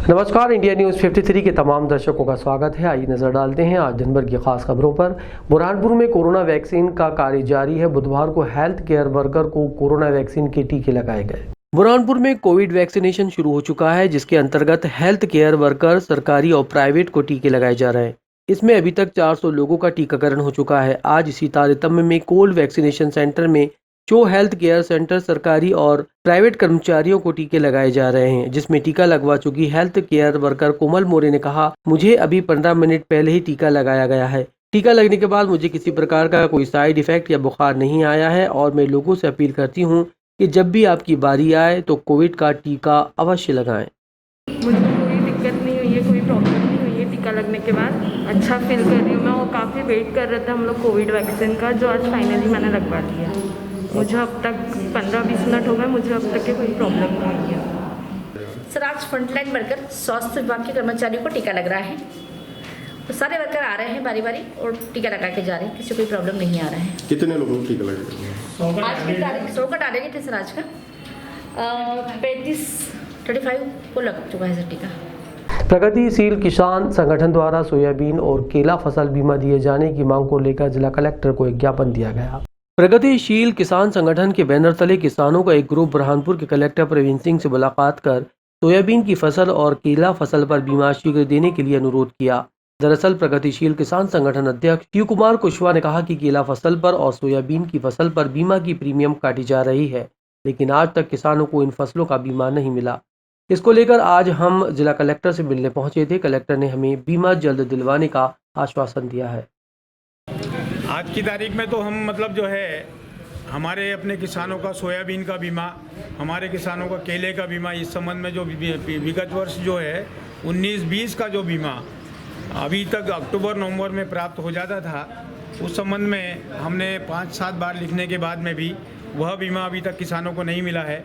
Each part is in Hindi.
नमस्कार, इंडिया न्यूज़ 53 के तमाम दर्शकों का स्वागत है। आइए नजर डालते हैं आज दिन भर की खास खबरों पर। बुरहानपुर में कोरोना वैक्सीन का कार्य जारी है। बुधवार को हेल्थ केयर वर्कर को कोरोना वैक्सीन के टीके लगाए गए। बुरहानपुर में कोविड वैक्सीनेशन शुरू हो चुका है, जिसके अंतर्गत हेल्थ केयर वर्कर, सरकारी और प्राइवेट को टीके लगाए जा रहे हैं। इसमें अभी तक 400 लोगों का टीकाकरण हो चुका है। आज इसी तारतम्य में कोल्ड वैक्सीनेशन सेंटर में 4 हेल्थ केयर सेंटर, सरकारी और प्राइवेट कर्मचारियों को टीके लगाए जा रहे हैं, जिसमें टीका लगवा चुकी हेल्थ केयर वर्कर कोमल मोरे ने कहा, मुझे अभी 15 मिनट पहले ही टीका लगाया गया है। टीका लगने के बाद मुझे किसी प्रकार का कोई साइड इफेक्ट या बुखार नहीं आया है और मैं लोगों से अपील करती हूँ कि जब भी आपकी बारी आए तो कोविड का टीका अवश्य लगाएं। मुझे कोई दिक्कत नहीं हुई है, कोई प्रॉब्लम नहीं हुई है। टीका लगने के बाद अच्छा फील कर रही हूँ मैं। और काफ़ी वेट कर रहे थे हम लोग कोविड वैक्सीन का, जो आज फाइनली मैंने लगवा लिया। मुझे अब तक 15-20 मिनट हो गए, मुझे अब तक के कोई प्रॉब्लम नहीं हुई है। सर, आज फ्रंटलाइन वर्कर स्वास्थ्य विभाग के कर्मचारियों को टीका लग रहा है। तो सारे वर्कर आ रहे हैं बारी बारी और टीका लगा के जा रहे हैं, किसी को कोई प्रॉब्लम नहीं आ रहा है। कितने लोगों को टीका लगेगा? आज की तारीख 100 का टारगेट है सर। आज का 35 को लग चुका है सर टीका। प्रगतिशील किसान संगठन द्वारा सोयाबीन और केला फसल बीमा दिए जाने की मांग को लेकर जिला कलेक्टर को एक ज्ञापन दिया गया। प्रगतिशील किसान संगठन के बैनर तले किसानों का एक ग्रुप बुरहानपुर के कलेक्टर प्रवीण सिंह से मुलाकात कर सोयाबीन की फसल और केला फसल पर बीमा शीघ्र देने के लिए अनुरोध किया। दरअसल प्रगतिशील किसान संगठन अध्यक्ष शिव कुमार कुशवाहा ने कहा कि केला फसल पर और सोयाबीन की फसल पर बीमा की प्रीमियम काटी जा रही है, लेकिन आज तक किसानों को इन फसलों का बीमा नहीं मिला। इसको लेकर आज हम जिला कलेक्टर से मिलने पहुंचे थे। कलेक्टर ने हमें बीमा जल्द दिलवाने का आश्वासन दिया है। आज की तारीख में तो हम जो है हमारे अपने किसानों का सोयाबीन का बीमा, हमारे किसानों का केले का बीमा, इस संबंध में जो विगत वर्ष जो है 19-20 का जो बीमा अभी तक अक्टूबर-नवंबर में प्राप्त हो जाता था, उस संबंध में हमने 5-7 बार लिखने के बाद में भी वह बीमा अभी तक किसानों को नहीं मिला है।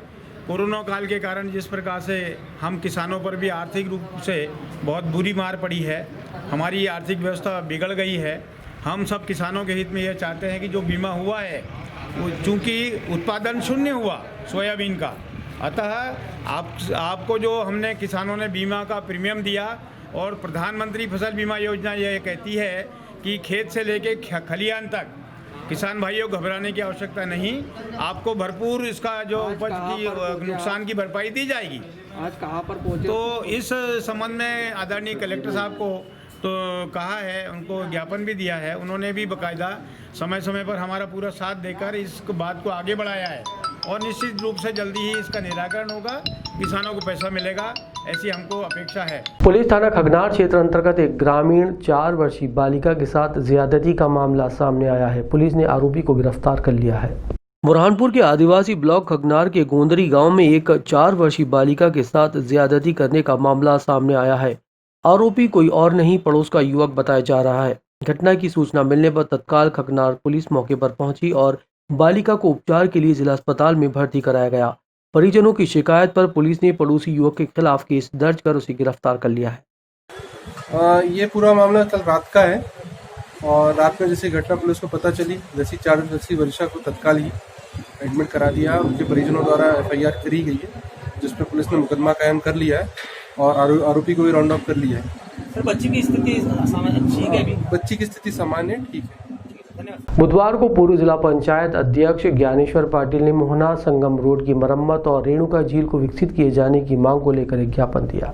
कोरोना काल के कारण जिस प्रकार से हम किसानों पर भी आर्थिक रूप से बहुत बुरी मार पड़ी है, हमारी आर्थिक व्यवस्था बिगड़ गई है। हम सब किसानों के हित में यह चाहते हैं कि जो बीमा हुआ है, चूँकि उत्पादन शून्य हुआ सोयाबीन का, अतः आपको जो हमने किसानों ने बीमा का प्रीमियम दिया और प्रधानमंत्री फसल बीमा योजना यह कहती है कि खेत से लेके खलिहान तक किसान भाइयों घबराने की आवश्यकता नहीं, आपको भरपूर इसका जो उपज की नुकसान की भरपाई दी जाएगी। आज कहाँ पर पहुँचे? तो इस संबंध में आदरणीय कलेक्टर साहब को तो कहा है, उनको ज्ञापन भी दिया है। उन्होंने भी बाकायदा समय समय पर हमारा पूरा साथ देकर इस बात को आगे बढ़ाया है और निश्चित रूप से जल्दी ही इसका निराकरण होगा, किसानों को पैसा मिलेगा, ऐसी हमको अपेक्षा है। पुलिस थाना खगनार क्षेत्र अंतर्गत एक ग्रामीण 4 वर्षीय बालिका के साथ ज्यादती का मामला सामने आया है। पुलिस ने आरोपी को गिरफ्तार कर लिया है। बुरहानपुर के आदिवासी ब्लॉक खगनार के गोंदरी गांव में एक 4 वर्षीय बालिका के साथ ज्यादती करने का मामला सामने आया है। आरोपी कोई और नहीं, पड़ोस का युवक बताया जा रहा है। घटना की सूचना मिलने पर तत्काल खगनार पुलिस मौके पर पहुंची और बालिका को उपचार के लिए जिला अस्पताल में भर्ती कराया गया। परिजनों की शिकायत पर पुलिस ने पड़ोसी युवक के खिलाफ केस दर्ज कर उसे गिरफ्तार कर लिया है। ये पूरा मामला कल रात का है और रात में जैसे घटना पुलिस को पता चली, जैसी 4 वर्षीय वर्षा को तत्काल ही एडमिट करा दिया। उनके परिजनों द्वारा FIR करी गई है, जिसपे पुलिस ने मुकदमा कायम कर लिया है और आरोपी को भी राउंड अप कर लिया है। सर, बच्ची की स्थिति ठीक है? बच्ची की स्थिति सामान्य ठीक है। बुधवार को पूर्व जिला पंचायत अध्यक्ष ज्ञानेश्वर पाटिल ने मोहना संगम रोड की मरम्मत और रेणुका झील को विकसित किए जाने की मांग को लेकर एक ज्ञापन दिया।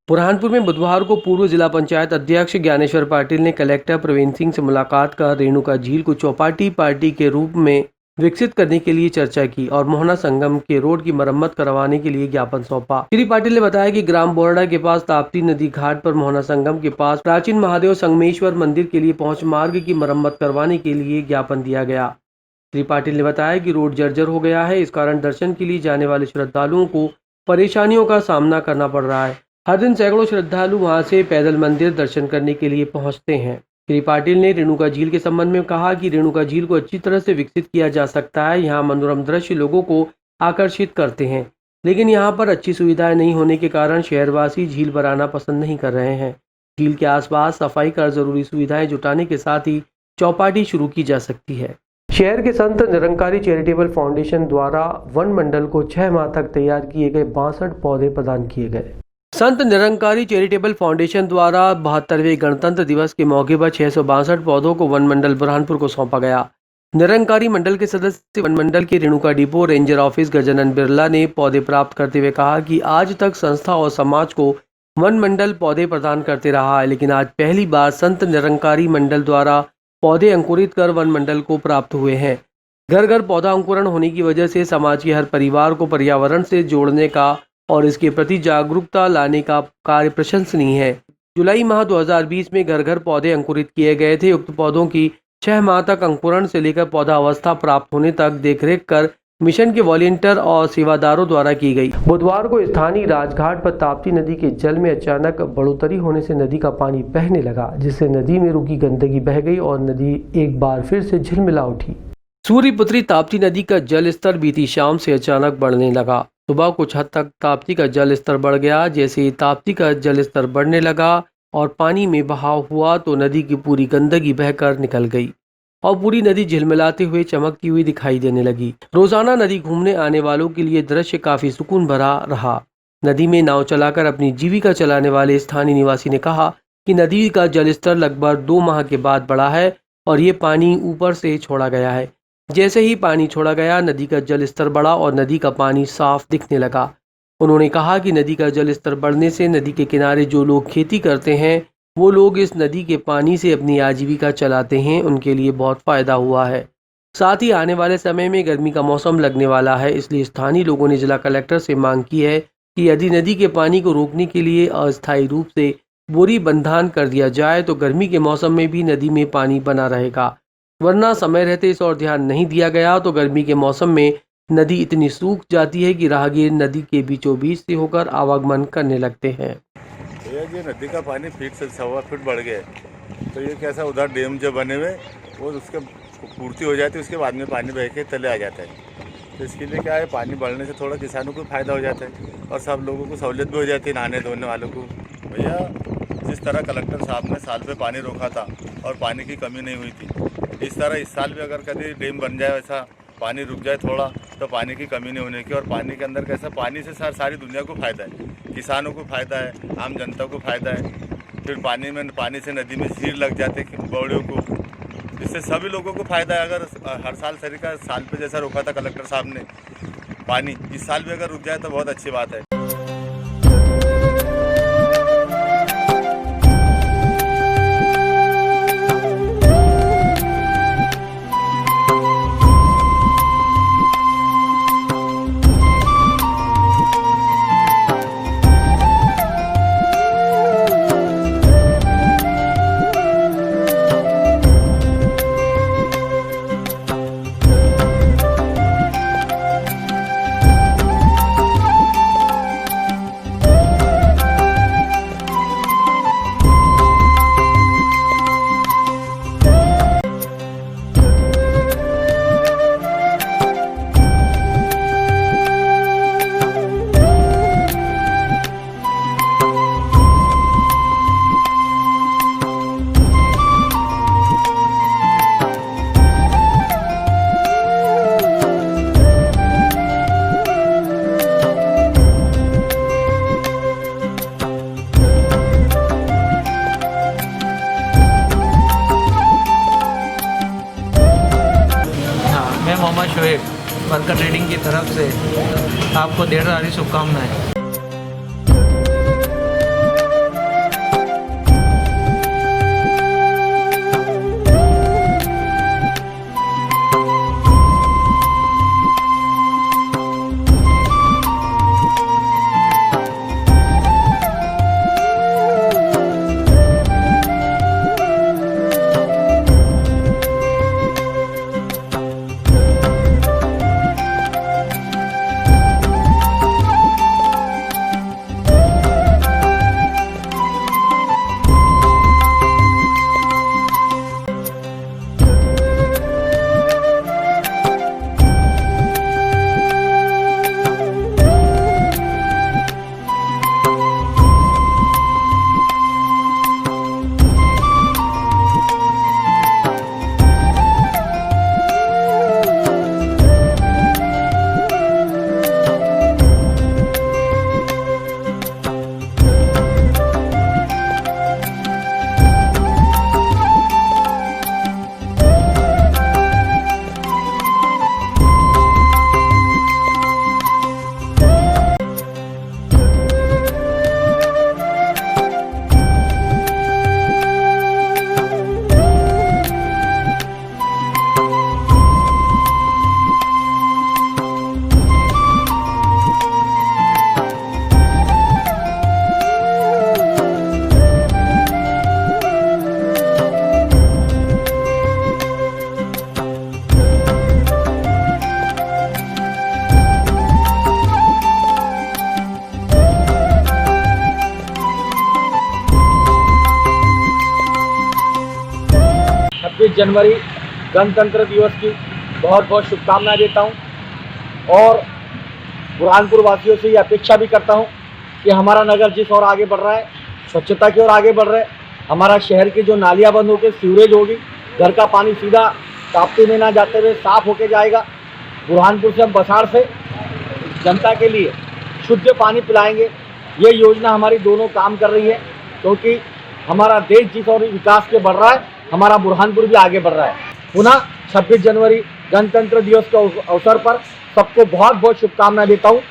बुरहानपुर में बुधवार को पूर्व जिला पंचायत अध्यक्ष ज्ञानेश्वर पाटिल ने कलेक्टर प्रवीण सिंह से मुलाकात कर रेणुका झील को चौपाटी पार्टी के रूप में विकसित करने के लिए चर्चा की और मोहना संगम के रोड की मरम्मत करवाने के लिए ज्ञापन सौंपा। श्री पाटिल ने बताया कि ग्राम बोरडा के पास ताप्ती नदी घाट पर मोहना संगम के पास प्राचीन महादेव संगमेश्वर मंदिर के लिए पहुंच मार्ग की मरम्मत करवाने के लिए ज्ञापन दिया गया। श्री पाटिल ने बताया कि रोड जर्जर हो गया है, इस कारण दर्शन के लिए जाने वाले श्रद्धालुओं को परेशानियों का सामना करना पड़ रहा है। हर दिन सैकड़ों श्रद्धालु वहां से पैदल मंदिर दर्शन करने के लिए पहुंचते हैं। श्री पाटिल ने रेणुका झील के संबंध में कहा कि रेणुका झील को अच्छी तरह से विकसित किया जा सकता है। यहाँ मनोरम दृश्य लोगों को आकर्षित करते हैं, लेकिन यहाँ पर अच्छी सुविधाएं नहीं होने के कारण शहरवासी झील पर आना पसंद नहीं कर रहे हैं। झील के आसपास सफाई कर जरूरी सुविधाएं जुटाने के साथ ही चौपाटी शुरू की जा सकती है। शहर के संत निरंकारी चैरिटेबल फाउंडेशन द्वारा वन मंडल को 6 माह तक तैयार किए गए 62 पौधे प्रदान किए गए। संत निरंकारी चैरिटेबल फाउंडेशन द्वारा 72वें गणतंत्र दिवस के मौके पर 662 पौधों को वन मंडल बुरहानपुर को सौंपा गया। निरंकारी मंडल के सदस्य वन मंडल के Renuka depot ranger office Gajanan Birla ने पौधे प्राप्त करते हुए कहा कि आज तक संस्था और समाज को वन मंडल पौधे प्रदान करते रहा है, लेकिन आज पहली बार संत निरंकारी मंडल द्वारा पौधे अंकुरित कर वन मंडल को प्राप्त हुए हैं। घर घर पौधा अंकुरण होने की वजह से समाज के हर परिवार को पर्यावरण से जोड़ने का और इसके प्रति जागरूकता लाने का कार्य प्रशंसनीय है। जुलाई माह 2020 में घर घर पौधे अंकुरित किए गए थे। उक्त पौधों की 6 माह तक अंकुरण से लेकर पौधा अवस्था प्राप्त होने तक देखरेख कर मिशन के वॉलंटियर और सेवादारों द्वारा की गई। बुधवार को स्थानीय राजघाट पर ताप्ती नदी के जल में अचानक बढ़ोतरी होने से नदी का पानी बहने लगा, जिससे नदी में रुकी गंदगी बह गई और नदी एक बार फिर से झिलमिला उठी। सूर्यपुत्री ताप्ती नदी का जल स्तर बीती शाम से अचानक बढ़ने लगा। सुबह कुछ हद तक ताप्ती का जल स्तर बढ़ गया। जैसे ही ताप्ती का जल स्तर बढ़ने लगा और पानी में बहाव हुआ तो नदी की पूरी गंदगी बहकर निकल गई और पूरी नदी झिलमिलाते हुए चमकती हुई दिखाई देने लगी। रोजाना नदी घूमने आने वालों के लिए दृश्य काफी सुकून भरा रहा। नदी में नाव चलाकर अपनी जीविका चलाने वाले स्थानीय निवासी ने कहा कि नदी का जलस्तर लगभग 2 माह के बाद बढ़ा है और ये पानी ऊपर से छोड़ा गया है। जैसे ही पानी छोड़ा गया, नदी का जलस्तर बढ़ा और नदी का पानी साफ दिखने लगा। उन्होंने कहा कि नदी का जलस्तर बढ़ने से नदी के किनारे जो लोग खेती करते हैं वो लोग इस नदी के पानी से अपनी आजीविका चलाते हैं, उनके लिए बहुत फायदा हुआ है। साथ ही आने वाले समय में गर्मी का मौसम लगने वाला है, इसलिए स्थानीय लोगों ने जिला कलेक्टर से मांग की है कि यदि नदी के पानी को रोकने के लिए अस्थायी रूप से बोरी बंधान कर दिया जाए तो गर्मी के मौसम में भी नदी में पानी बना रहेगा, वरना समय रहते इस और ध्यान नहीं दिया गया तो गर्मी के मौसम में नदी इतनी सूख जाती है कि राहगीर नदी के बीचों बीच से होकर आवागमन करने लगते हैं। ये नदी का पानी फीट से 1.25 फीट बढ़ गया है, तो ये कैसा उधर डैम जो बने हुए वो उसके पूर्ति हो जाती है, उसके बाद में पानी बह के तले आ जाता है। तो इसके लिए क्या है, पानी बढ़ने से थोड़ा किसानों को फ़ायदा हो जाता है और सब लोगों को सहूलियत भी हो जाती है, नहाने धोने वालों को। भैया जिस तरह कलेक्टर साहब ने साल पे पानी रोका था और पानी की कमी नहीं हुई थी, इस तरह इस साल भी अगर कभी डैम बन जाए, वैसा पानी रुक जाए थोड़ा, तो पानी की कमी नहीं होने की। और पानी के अंदर कैसा, पानी से सारी दुनिया को फ़ायदा है, किसानों को फ़ायदा है, आम जनता को फ़ायदा है। फिर पानी से नदी में झील लग जाते बौड़ियों को, इससे सभी लोगों को फ़ायदा है। अगर हर साल तरीका साल पे जैसा रोका था कलेक्टर साहब ने पानी, इस साल भी अगर रुक जाए तो बहुत अच्छी बात है। मोहम्मद शोएब वर्कर ट्रेडिंग की तरफ से आपको ढेर सारी शुभकामनाएं। 26 जनवरी गणतंत्र दिवस की बहुत बहुत शुभकामनाएं देता हूं और बुरहानपुर वासियों से ये अपेक्षा भी करता हूं कि हमारा नगर जिस ओर आगे बढ़ रहा है, स्वच्छता की ओर आगे बढ़ रहा है, हमारा शहर की जो नालियां बंद होकर सीवरेज होगी, घर का पानी सीधा ताप्ती में ना जाते हुए साफ होके जाएगा। बुरहानपुर से हम बसाड़ से जनता के लिए शुद्ध पानी पिलाएंगे। ये योजना हमारी दोनों काम कर रही है, क्योंकि हमारा देश जिस ओर विकास के बढ़ रहा है, हमारा बुरहानपुर भी आगे बढ़ रहा है। पुनः 26 जनवरी गणतंत्र दिवस के अवसर पर सबको बहुत बहुत शुभकामनाएं देता हूँ।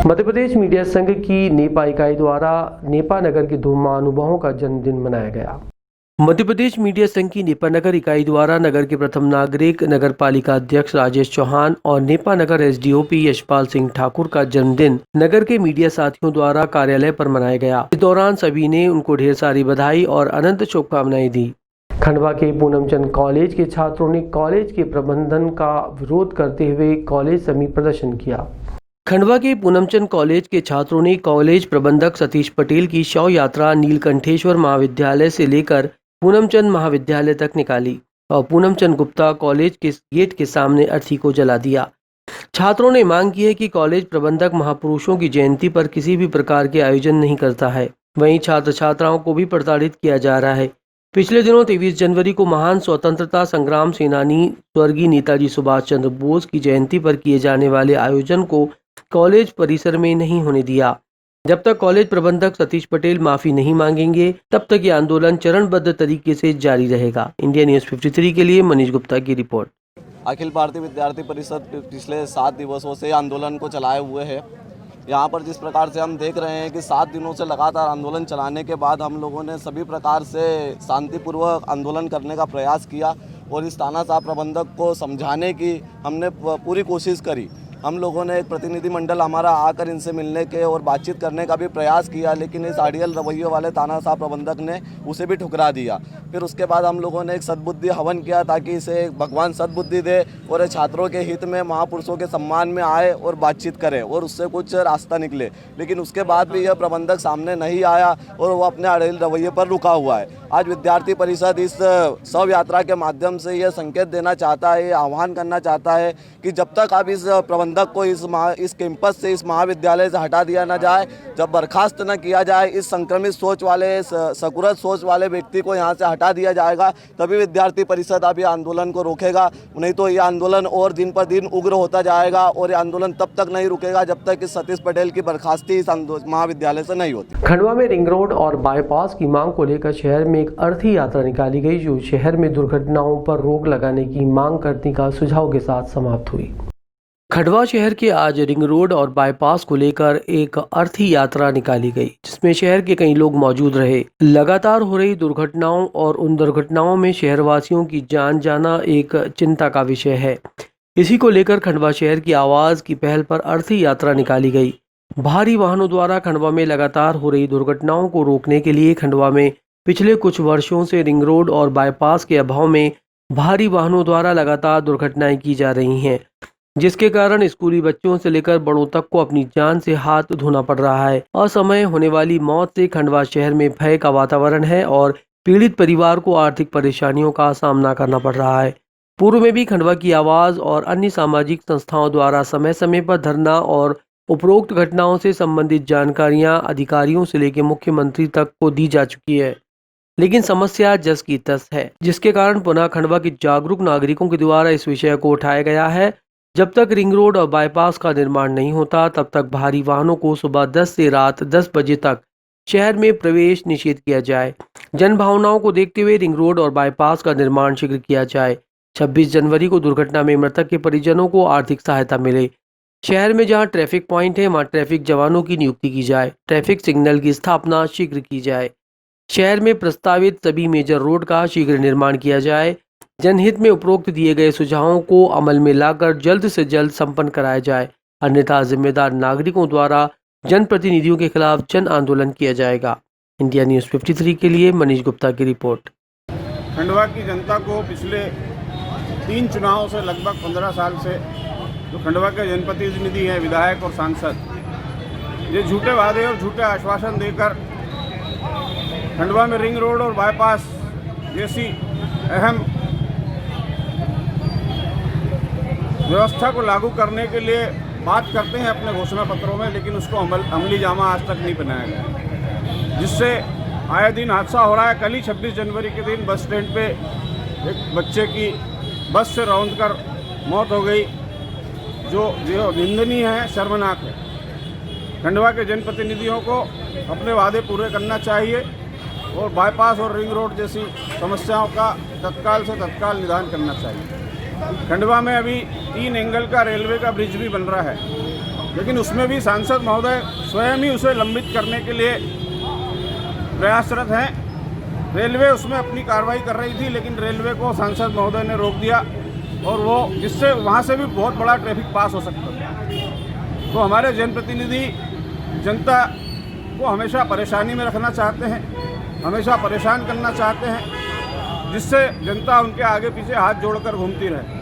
मध्य प्रदेश मीडिया संघ की नेपा इकाई द्वारा नेपा नगर के दो महानुभावों का जन्मदिन मनाया गया। मध्य प्रदेश मीडिया संघ की नेपा नगर इकाई द्वारा नगर के प्रथम नागरिक नगर पालिका अध्यक्ष राजेश चौहान और नेपा नगर एसडीओपी यशपाल सिंह ठाकुर का जन्मदिन नगर के मीडिया साथियों द्वारा कार्यालय पर मनाया गया। इस दौरान सभी ने उनको ढेर सारी बधाई और अनंत शुभकामनाएं दी। खंडवा के पूनमचंद कॉलेज के छात्रों ने कॉलेज के प्रबंधन का विरोध करते हुए कॉलेज समीप प्रदर्शन किया। खंडवा के पूनमचंद कॉलेज के छात्रों ने कॉलेज प्रबंधक सतीश पटेल की शव यात्रा नीलकंठेश्वर महाविद्यालय से लेकर पूनमचंद महाविद्यालय तक निकाली और पूनमचंद गुप्ता कॉलेज के गेट के सामने अर्थी को जला दिया। छात्रों ने मांग की है कि कॉलेज प्रबंधक महापुरुषों की जयंती पर किसी भी प्रकार के आयोजन नहीं करता है। वहीं छात्र छात्राओं को भी प्रताड़ित किया जा रहा है। पिछले दिनों 23 जनवरी को महान स्वतंत्रता संग्राम सेनानी स्वर्गीय नेताजी सुभाष चंद्र बोस की जयंती पर किए जाने वाले आयोजन को कॉलेज परिसर में नहीं होने दिया। जब तक कॉलेज प्रबंधक सतीश पटेल माफी नहीं मांगेंगे तब तक ये आंदोलन चरणबद्ध तरीके से जारी रहेगा। इंडिया न्यूज़ 53 के लिए मनीष गुप्ता की रिपोर्ट। अखिल भारतीय विद्यार्थी परिषद पिछले 7 दिवसों से आंदोलन को चलाए हुए है। यहाँ पर जिस प्रकार से हम देख रहे हैं कि 7 दिनों से लगातार आंदोलन चलाने के बाद हम लोगों ने सभी प्रकार से शांतिपूर्वक आंदोलन करने का प्रयास किया और इस तानाशाह प्रबंधक को समझाने की हमने पूरी कोशिश करी। हम लोगों ने एक प्रतिनिधि मंडल हमारा आकर इनसे मिलने के और बातचीत करने का भी प्रयास किया, लेकिन इस आइडियल रवैये वाले तानाशाह प्रबंधक ने उसे भी ठुकरा दिया। फिर उसके बाद हम लोगों ने एक सद्बुद्धि हवन किया ताकि इसे भगवान सद्बुद्धि दे और छात्रों के हित में महापुरुषों के सम्मान में आए और बातचीत करे और उससे कुछ रास्ता निकले। लेकिन उसके बाद भी यह प्रबंधक सामने नहीं आया और वो अपने आइडियल रवैये पर रुका हुआ है। आज विद्यार्थी परिषद इस शव यात्रा के माध्यम से यह संकेत देना चाहता है, आह्वान करना चाहता है कि जब तक आप इस प्रबंधक को इस कैंपस से, इस महाविद्यालय से हटा दिया ना जाए, जब बर्खास्त न किया जाए, इस संक्रमित सोच वाले, सकुरत सोच वाले व्यक्ति को यहाँ से हटा दिया जाएगा, तभी विद्यार्थी परिषद अब ये आंदोलन को रोकेगा। नहीं तो ये आंदोलन और दिन पर दिन उग्र होता जाएगा और ये आंदोलन तब तक नहीं रुकेगा जब तक इस सतीश पटेल की बर्खास्ती इस महाविद्यालय से नहीं होती। खंडवा में रिंग रोड और बाईपास की मांग को लेकर शहर में एक अर्थी यात्रा निकाली गई, जो शहर में दुर्घटनाओं पर रोक लगाने की मांग करने का सुझाव के साथ समाप्त हुई। खंडवा शहर के आज रिंग रोड और बाईपास को लेकर एक अर्थी यात्रा निकाली गई, जिसमें शहर के कई लोग मौजूद रहे। लगातार हो रही दुर्घटनाओं और उन दुर्घटनाओं में शहरवासियों की जान जाना एक चिंता का विषय है। इसी को लेकर खंडवा शहर की आवाज की पहल पर अर्थी यात्रा निकाली गई। भारी वाहनों द्वारा खंडवा में लगातार हो रही दुर्घटनाओं को रोकने के लिए खंडवा में पिछले कुछ वर्षों से रिंग रोड और बाईपास के अभाव में भारी वाहनों द्वारा लगातार दुर्घटनाएं की जा रही हैं, जिसके कारण स्कूली बच्चों से लेकर बड़ों तक को अपनी जान से हाथ धोना पड़ रहा है। असमय होने वाली मौत से खंडवा शहर में भय का वातावरण है और पीड़ित परिवार को आर्थिक परेशानियों का सामना करना पड़ रहा है। पूर्व में भी खंडवा की आवाज और अन्य सामाजिक संस्थाओं द्वारा समय समय पर धरना और उपरोक्त घटनाओं से संबंधित जानकारियां अधिकारियों से लेकर मुख्यमंत्री तक को दी जा चुकी है, लेकिन समस्या जस की तस है, जिसके कारण पुनः खंडवा के जागरूक नागरिकों के द्वारा इस विषय को उठाया गया है। जब तक रिंग रोड और बाईपास का निर्माण नहीं होता, तब तक भारी वाहनों को सुबह 10 से रात 10 बजे तक शहर में प्रवेश निषेध किया जाए। जन भावनाओं को देखते हुए रिंग रोड और बाईपास का निर्माण शीघ्र किया जाए। 26 जनवरी को दुर्घटना में मृतक के परिजनों को आर्थिक सहायता मिले। शहर में जहां ट्रैफिक पॉइंट है, वहां ट्रैफिक जवानों की नियुक्ति की जाए। ट्रैफिक सिग्नल की स्थापना शीघ्र की जाए। शहर में प्रस्तावित सभी मेजर रोड का शीघ्र निर्माण किया जाए। जनहित में उपरोक्त दिए गए सुझावों को अमल में लाकर जल्द से जल्द संपन्न कराया जाए, अन्यथा जिम्मेदार नागरिकों द्वारा जनप्रतिनिधियों के खिलाफ जन आंदोलन किया जाएगा। इंडिया न्यूज़ 53 के लिए मनीष गुप्ता की रिपोर्ट। खंडवा की जनता को पिछले 3 चुनावों से लगभग 15 साल से जो खंडवा के जनप्रतिनिधि हैं, विधायक और सांसद, ये झूठे वादे और झूठे आश्वासन देकर खंडवा में रिंग रोड और बाईपास जैसी अहम व्यवस्था को लागू करने के लिए बात करते हैं अपने घोषणा पत्रों में, लेकिन उसको अमली जामा आज तक नहीं बनाया गया, जिससे आए दिन हादसा हो रहा है। कल ही 26 जनवरी के दिन बस स्टैंड पे एक बच्चे की बस से रौंद कर मौत हो गई, जो निंदनीय है, शर्मनाक है। खंडवा के जनप्रतिनिधियों को अपने वादे पूरे करना चाहिए और बाईपास और रिंग रोड जैसी समस्याओं का तत्काल से तत्काल निदान करना चाहिए। खंडवा में अभी 3 एंगल का रेलवे का ब्रिज भी बन रहा है, लेकिन उसमें भी सांसद महोदय स्वयं ही उसे लंबित करने के लिए प्रयासरत हैं। रेलवे उसमें अपनी कार्रवाई कर रही थी, लेकिन रेलवे को सांसद महोदय ने रोक दिया, और वो जिससे वहाँ से भी बहुत बड़ा ट्रैफिक पास हो सकता था। तो हमारे जनप्रतिनिधि जनता को हमेशा परेशानी में रखना चाहते हैं, हमेशा परेशान करना चाहते हैं, जिससे जनता उनके आगे पीछे हाथ जोड़कर घूमती रहे।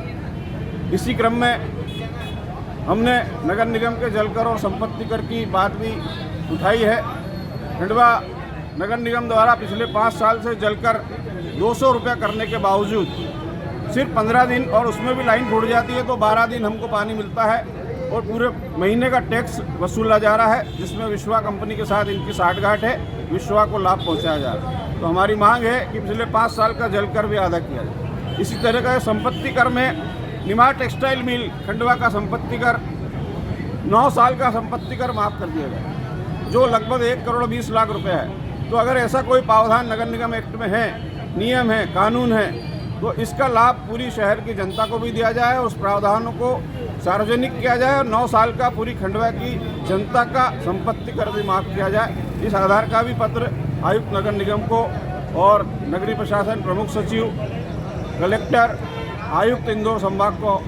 इसी क्रम में हमने नगर निगम के जलकर और संपत्ति कर की बात भी उठाई है। खंडवा नगर निगम द्वारा पिछले 5 साल से जलकर 200 रुपये करने के बावजूद सिर्फ 15 दिन, और उसमें भी लाइन फूट जाती है तो 12 दिन हमको पानी मिलता है, और पूरे महीने का टैक्स वसूला जा रहा है, जिसमें विश्वा कंपनी के साथ इनकी साठगांठ है। विश्वा को लाभ पहुंचाया जा रहा है। तो हमारी मांग है कि पिछले 5 साल का जलकर भी अदा किया जाए। इसी तरह का संपत्ति कर में निमाड़ टेक्सटाइल मिल खंडवा का संपत्ति कर 9 साल का संपत्ति कर माफ़ कर दिया गया, जो लगभग 1 करोड़ 20 लाख रुपए है। तो अगर ऐसा कोई प्रावधान नगर निगम एक्ट में है, नियम है, कानून है, तो इसका लाभ पूरी शहर की जनता को भी दिया जाए और उस प्रावधानों को सार्वजनिक किया जाए, और 9 साल का पूरी खंडवा की जनता का संपत्ति कर भी माफ़ किया जाए। इस आधार का भी पत्र आयुक्त नगर निगम को और नगरीय प्रशासन प्रमुख सचिव, कलेक्टर, आयुक्त इंदौर संभाग को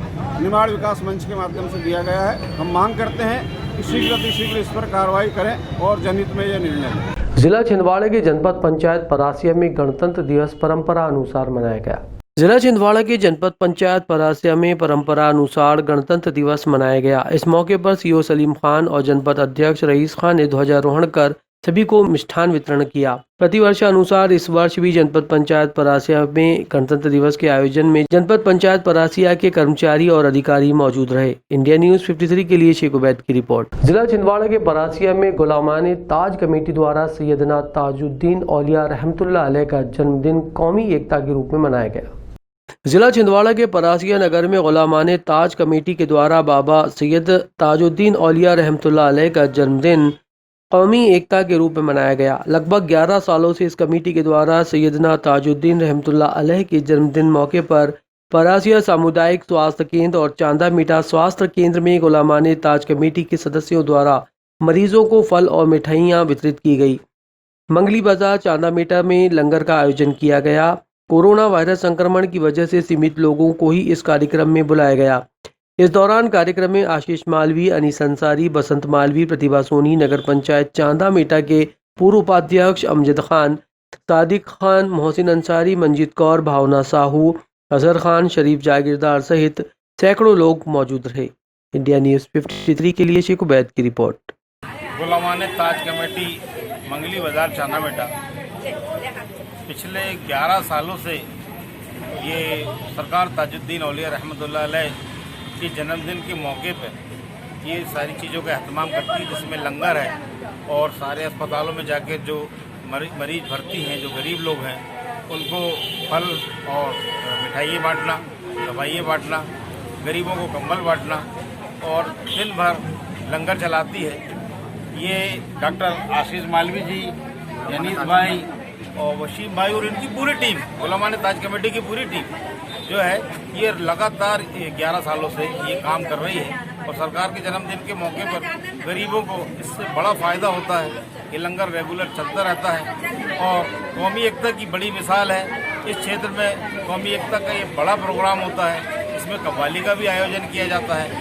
निमाड़ विकास मंच के माध्यम से दिया गया है। हम मांग करते हैं कि शीघ्र अतिशीघ्र इस पर कार्रवाई करें और जनहित में यह निर्णय लें। जिला छिंदवाड़ा के जनपद पंचायत परासिया में गणतंत्र दिवस परंपरा अनुसार मनाया गया। जिला छिंदवाड़ा के जनपद पंचायत परासिया में परंपरा अनुसार गणतंत्र दिवस मनाया गया। इस मौके पर सीओ सलीम खान और जनपद अध्यक्ष रईस खान ने ध्वजारोहण कर सभी को मिष्ठान वितरण किया। प्रतिवर्ष अनुसार इस वर्ष भी जनपद पंचायत परासिया में गणतंत्र दिवस के आयोजन में जनपद पंचायत परासिया के कर्मचारी और अधिकारी मौजूद रहे। इंडिया न्यूज़ 53 के लिए शेख उबैद की रिपोर्ट। जिला छिंदवाड़ा के परासिया में गुलामाने ताज कमेटी द्वारा सैयदना ताजुद्दीन औलिया रहमतुल्लाह अलैह का जन्मदिन कौमी एकता के रूप में मनाया गया। जिला छिंदवाड़ा के परासिया नगर में गुलामाने ताज कमेटी के द्वारा बाबा सैयद ताजुद्दीन औलिया रहमतुल्लाह अलैह का जन्मदिन कौमी एकता के रूप में मनाया गया। लगभग 11 सालों से इस कमेटी के द्वारा सैयदना ताजुद्दीन रहमतुल्लाह अलैह के जन्मदिन मौके पर परासिया सामुदायिक स्वास्थ्य केंद्र और चांदा मीठा स्वास्थ्य केंद्र में गुलामाने ताज कमेटी के सदस्यों द्वारा मरीजों को फल और मिठाइयां वितरित की गई। मंगली बाजार चांदा मीठा में लंगर का आयोजन किया गया। कोरोना वायरस संक्रमण की वजह से सीमित लोगों को ही इस कार्यक्रम में बुलाया गया। इस दौरान कार्यक्रम में आशीष मालवी, अनीस अंसारी, बसंत मालवी, प्रतिभा सोनी, नगर पंचायत चांदा मीठा के पूर्व उपाध्यक्ष अमजद खान, सादिक खान, मोहसिन अंसारी, मंजीत कौर, भावना साहू, अजहर खान, शरीफ जागीरदार सहित सैकड़ों लोग मौजूद रहे। इंडिया न्यूज़ 53 के लिए शेख उबैद की रिपोर्ट। गुलामाने ताज कमेटी मंगली बाजार चांदा मीठा पिछले 11 सालों से ये सरकार ताजुद्दीन औलिया रहमतुल्लाह अलैह के जन्मदिन के मौके पर ये सारी चीज़ों का अहतमाम करती है, जिसमें लंगर है और सारे अस्पतालों में जाके जो मरीज भर्ती हैं, जो गरीब लोग हैं, उनको फल और मिठाइयाँ बांटना, दवाइयाँ बांटना, गरीबों को कंबल बांटना और दिन भर लंगर चलाती है। ये डॉक्टर आशीष मालवी जी, अनीस भाई और वसीम भाई और इनकी पूरी टीम, गुलामाने ताज कमेटी की पूरी टीम जो है ये लगातार 11 सालों से ये काम कर रही है और सरकार के जन्मदिन के मौके पर गरीबों को इससे बड़ा फ़ायदा होता है। ये लंगर रेगुलर चलता रहता है और कौमी एकता की बड़ी मिसाल है। इस क्षेत्र में कौमी एकता का ये बड़ा प्रोग्राम होता है, इसमें कव्वाली का भी आयोजन किया जाता है।